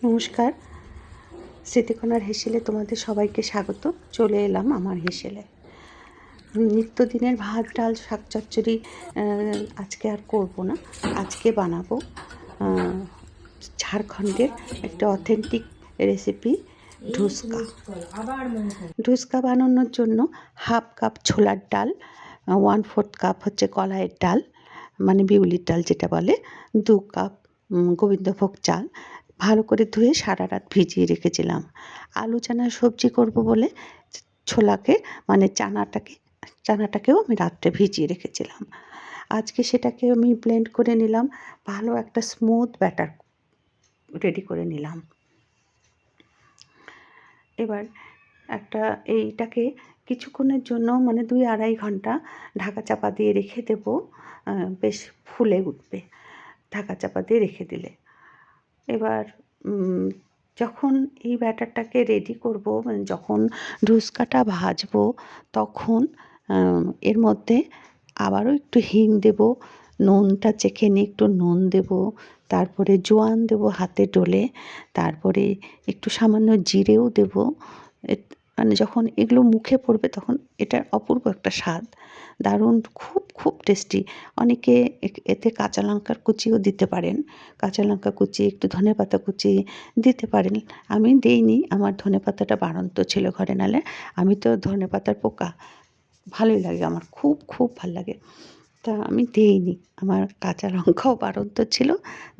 নমস্কার, স্মৃতিকণার হেসেলে তোমাদের সবাইকে স্বাগত। চলে এলাম আমার হেসেলে। নিত্যদিনের ভাত ডাল শাক চচ্চড়ি আজকে আর করব না। আজকে বানাবো ঝাড়খণ্ডের একটা অথেন্টিক রেসিপি ধুসকা। ধুসকা বানানোর জন্য 1/2 কাপ ছোলার ডাল, 1/4 কাপ হচ্ছে কলাইয়ের ডাল, মানে বিউলির ডাল যেটা বলে, 2 কাপ গোবিন্দভোগ চাল ভালো করে ধুয়ে সারা রাত ভিজিয়ে রেখেছিলাম। আলু চানার সবজি করব বলে ছোলাকে মানে চানাটাকেও আমি রাত্রে ভিজিয়ে রেখেছিলাম। আজকে সেটাকে আমি ব্লেন্ড করে নিলাম, ভালো একটা স্মুথ ব্যাটার রেডি করে নিলাম। এবার এইটাকে কিছুক্ষণের জন্য মানে 2-2.5 ঘন্টা ঢাকা চাপা দিয়ে রেখে দেব। বেশ ফুলে উঠবে ঢাকা চাপা দিয়ে রেখে দিলে। এবার যখন এই ব্যাটারটাকে রেডি করব, মানে যখন ধুসকাটা ভাজবো, তখন এর মধ্যে আবারও একটু হিং দেব, নুনটা চেখে নিয়ে একটু নুন দেব, তারপরে জোয়ান দেব হাতে ডলে, তারপরে একটু সামান্য জিরেও দেব। মানে যখন এগুলো মুখে পড়বে তখন এটার অপূর্ব একটা স্বাদ, দারুণ, খুব খুব টেস্টি। অনেকে এতে কাঁচা লঙ্কার কুচিও দিতে পারেন, কাঁচা লঙ্কা কুচি, একটু ধনেপাতা কুচি দিতে পারেন। আমি দিইনি, আমার ধনেপাতাটা বাড়ন্ত ছিল ঘরে, নাহলে আমি তো ধনেপাতার পোকা, ভালোই লাগে আমার, খুব খুব ভাল লাগে। তা আমি দিইনি, আমার কাঁচা লঙ্কাও বাড়ন্ত ছিল,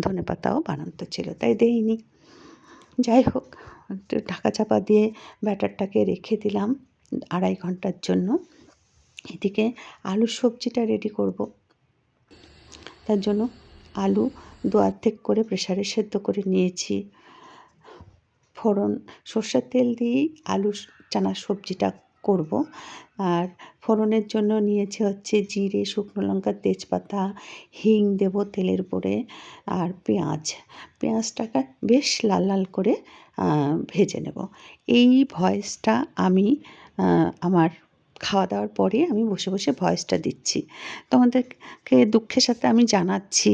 ধনেপাতাও বাড়ন্ত ছিল, তাই দিইনি। যাই হোক, একটু ঢাকা চাপা দিয়ে ব্যাটারটাকে রেখে দিলাম 2.5 ঘন্টার জন্য। এদিকে আলুর সবজিটা রেডি করব। তার জন্য আলু 2 অর্ধেক করে প্রেসারে সেদ্ধ করে নিয়েছি। ফোড়ন, সর্ষের তেল দিয়েই আলু চানার সবজিটা করব। আর ফোড়নের জন্য নিয়েছি হচ্ছে জিরে, শুকনো লঙ্কা, তেজপাতা, হিং দেব তেলের উপরে, আর পেঁয়াজটাকে বেশ লাল লাল করে ভেজে নেব। এই ভয়েসটা আমি আমার খাওয়া দাওয়ার পরে আমি বসে বসে ভয়েসটা দিচ্ছি। তোমাদেরকে দুঃখের সাথে আমি জানাচ্ছি,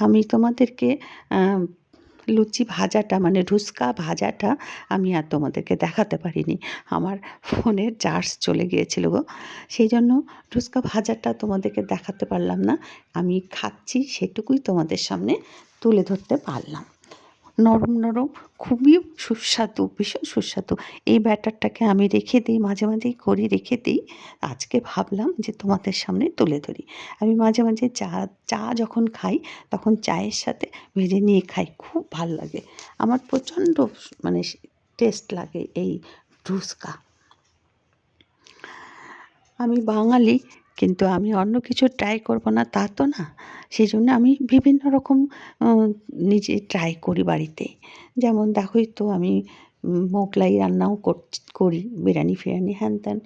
আমি তোমাদেরকে লুচি ভাজাটা মানে ধুসকা ভাজাটা আমি আর তোমাদেরকে দেখাতে পারিনি। আমার ফোনের চার্জ চলে গিয়েছিল গো, সেই জন্য ধুসকা ভাজাটা তোমাদেরকে দেখাতে পারলাম না। আমি খাচ্ছি সেটুকুই তোমাদের সামনে তুলে ধরতে পারলাম। নরম নরম, খুবই সুস্বাদু, ভীষণ সুস্বাদু। এই ব্যাটারটাকে আমি রেখে দিই, মাঝে মাঝেই করি, রেখে দিই। আজকে ভাবলাম যে তোমাদের সামনে তুলে ধরি। আমি মাঝে মাঝে চা যখন খাই তখন চায়ের সাথে ভেজে নিয়ে খাই, খুব ভাল লাগে আমার, প্রচণ্ড মানে টেস্ট লাগে এই ধুসকা। আমি বাঙালি, কিন্তু আমি অন্য কিছু ট্রাই করব না তা তো না। সেই জন্য আমি বিভিন্ন রকম নিজে ট্রাই করি বাড়িতে। যেমন দেখোই তো, আমি মোগলাই রান্নাও করি, বিরিয়ানি ফিরিয়ানি হ্যান ত্যান,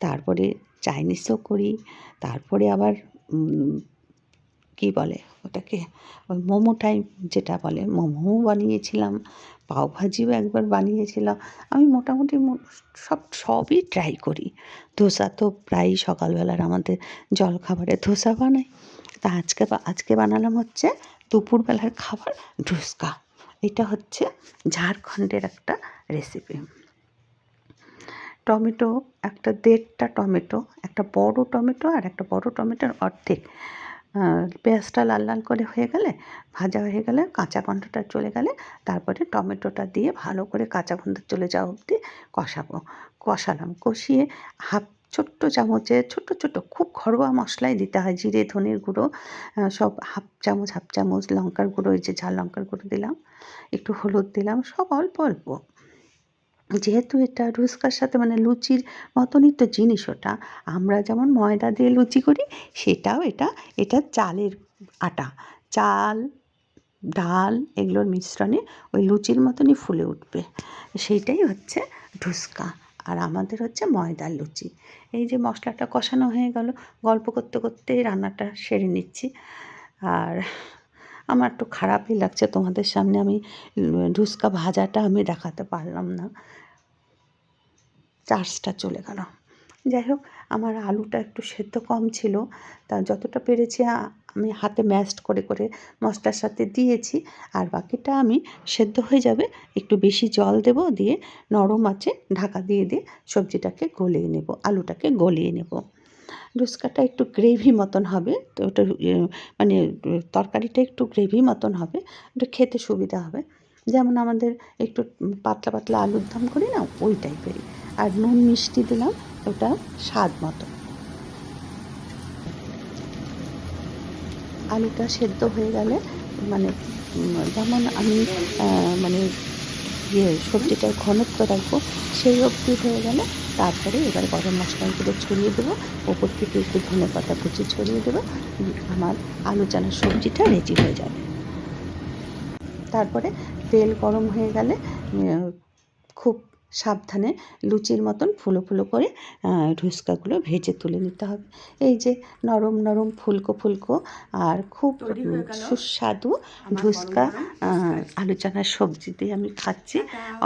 তারপরে চাইনিজও করি, তারপরে আবার কী বলে ওটাকে, ওই মোমো টাইপ যেটা বলে, মোমোও বানিয়েছিলাম, পাওভাজিও একবার বানিয়েছিলাম। আমি মোটামুটি সবই ট্রাই করি। ধোসা তো প্রায়ই সকালবেলার আমাদের জলখাবারে ধোসা বানাই। তা আজকে বানালাম হচ্ছে দুপুরবেলার খাবার ধুসকা। এটা হচ্ছে ঝাড়খণ্ডের একটা রেসিপি। টমেটো, একটা 1.5টা টমেটো, একটা বড় টমেটো আর একটা বড় টমেটোর অর্ধেক, পেঁয়াজটা লাল লাল করে হয়ে গেলে, ভাজা হয়ে গেলে, কাঁচা গন্ধটা চলে গেলে, তারপরে টমেটোটা দিয়ে ভালো করে কাঁচা গন্ধ চলে যাওয়া অবধি কষালাম। কষিয়ে ছোট্ট চামচে ছোট খুব ঘরোয়া মশলাই দিতে হয়, জিরে, ধনের গুঁড়ো সব হাফ চামচ, লঙ্কার গুঁড়ো, এই যে ঝাল লঙ্কার গুঁড়ো দিলাম, একটু হলুদ দিলাম, সব অল্প অল্প। যেহেতু এটা ধুসকার সাথে মানে লুচির মতনই তো জিনিস ওটা, আমরা যেমন ময়দা দিয়ে লুচি করি, সেটাও এটা চালের আটা, চাল, ডাল এগুলোর মিশ্রণে ওই লুচির মতনই ফুলে উঠবে, সেইটাই হচ্ছে ধুসকা। আর আমাদের হচ্ছে ময়দার লুচি। এই যে মশলাটা কষানো হয়ে গেল, গল্প করতে করতেই রান্নাটা সেরে নিচ্ছি। আর আমার একটু খারাপই লাগছে, তোমাদের সামনে আমি ধুসকা ভাজাটা আমি দেখাতে পারলাম না, চার্জটা চলে গেল। যাই হোক, আমার আলুটা একটু সেদ্ধ কম ছিল, তা যতটা পেরেছি আমি হাতে ম্যাশড করে করে মশলার সাথে দিয়েছি। আর বাকিটা আমি সেদ্ধ হয়ে যাবে, একটু বেশি জল দেব, দিয়ে নরম আঁচে ঢাকা দিয়ে দিয়ে সবজিটাকে গলিয়ে নেব, আলুটাকে গলিয়ে নেব। রুস্কাটা একটু গ্রেভি মতন হবে, তো ওটা মানে তরকারিটা একটু গ্রেভি মতন হবে, ওটা খেতে সুবিধা হবে। যেমন আমাদের একটু পাতলা পাতলা আলুর দম করি না, ওই টাইপেরই। আর নুন মিষ্টি দিলাম, ওটা স্বাদ মতো। আলুটা সেদ্ধ হয়ে গেলে মানে যেমন আমি মানে সবজিটার ঘনত্ব রাখবো, সেই অবধি হয়ে গেলে তারপরে এবার গরম মশলাগুলো ছড়িয়ে দেবো, ওপর থেকে একটু ধনেপাতা কুচি ছড়িয়ে দেবো। আমার আলু চানার সবজিটা রেডি হয়ে যাবে। তারপরে তেল গরম হয়ে গেলে খুব সাবধানে লুচির মতন ফুলো ফুলো করে ধুসকাগুলো ভেজে তুলে নিতে হবে। এই যে নরম নরম ফুলকো ফুলকো আর খুব সুস্বাদু ধুসকা আলু চানার সবজি দিয়ে আমি খাচ্ছি।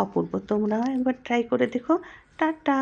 অপূর্ব, তোমরাও একবার ট্রাই করে দেখো। টাটা।